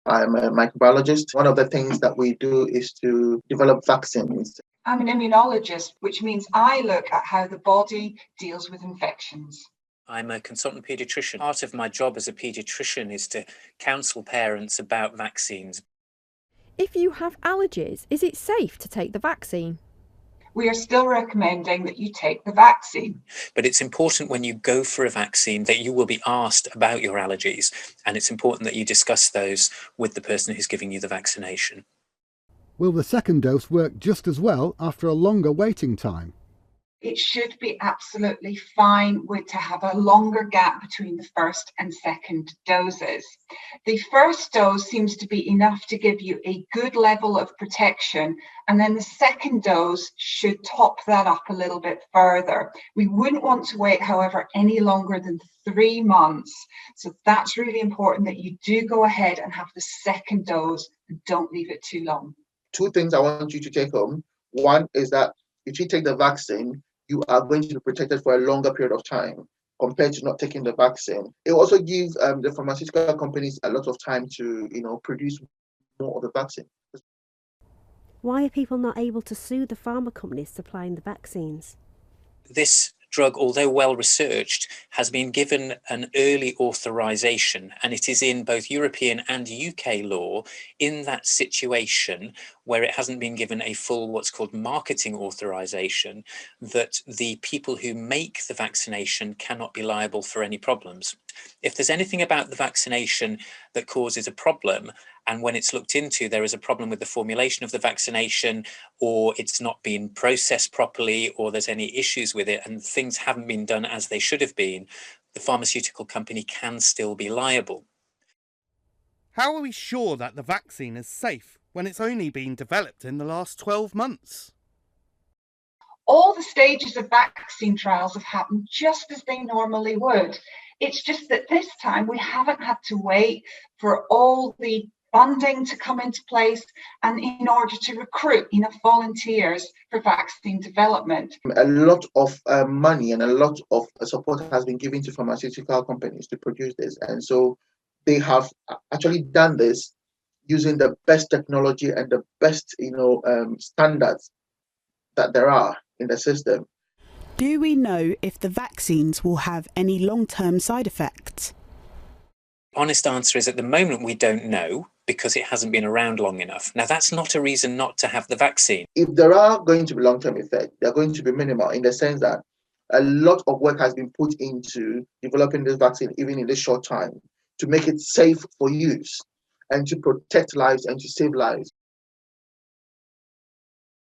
I'm a microbiologist. One of the things that we do is to develop vaccines. I'm an immunologist, which means I look at how the body deals with infections. I'm a consultant pediatrician. Part of my job as a pediatrician is to counsel parents about vaccines. If you have allergies, is it safe to take the vaccine? We are still recommending that you take the vaccine. But it's important when you go for a vaccine that you will be asked about your allergies, and it's important that you discuss those with the person who's giving you the vaccination. Will the second dose work just as well after a longer waiting time? It should be absolutely fine to have a longer gap between the first and second doses. The first dose seems to be enough to give you a good level of protection, and then the second dose should top that up a little bit further. We wouldn't want to wait, however, any longer than 3 months. So that's really important that you do go ahead and have the second dose and don't leave it too long. 2 things I want you to take home. One is that if you take the vaccine, you are going to be protected for a longer period of time compared to not taking the vaccine. It also gives the pharmaceutical companies a lot of time to, produce more of the vaccine. Why are people not able to sue the pharma companies supplying the vaccines? This drug, although well researched, has been given an early authorization, and it is in both European and UK law in that situation where it hasn't been given a full what's called marketing authorization, that the people who make the vaccination cannot be liable for any problems. If there's anything about the vaccination that causes a problem, and when it's looked into, there is a problem with the formulation of the vaccination, or it's not being processed properly, or there's any issues with it, and things haven't been done as they should have been, the pharmaceutical company can still be liable. How are we sure that the vaccine is safe when it's only been developed in the last 12 months? All the stages of vaccine trials have happened just as they normally would. It's just that this time we haven't had to wait for all the funding to come into place and in order to recruit enough volunteers for vaccine development. A lot of money and a lot of support has been given to pharmaceutical companies to produce this. And so they have actually done this using the best technology and the best, standards that there are in the system. Do we know if the vaccines will have any long-term side effects? Honest answer is at the moment we don't know, because it hasn't been around long enough. Now, that's not a reason not to have the vaccine. If there are going to be long-term effects, they're going to be minimal in the sense that a lot of work has been put into developing this vaccine, even in this short time, to make it safe for use and to protect lives and to save lives.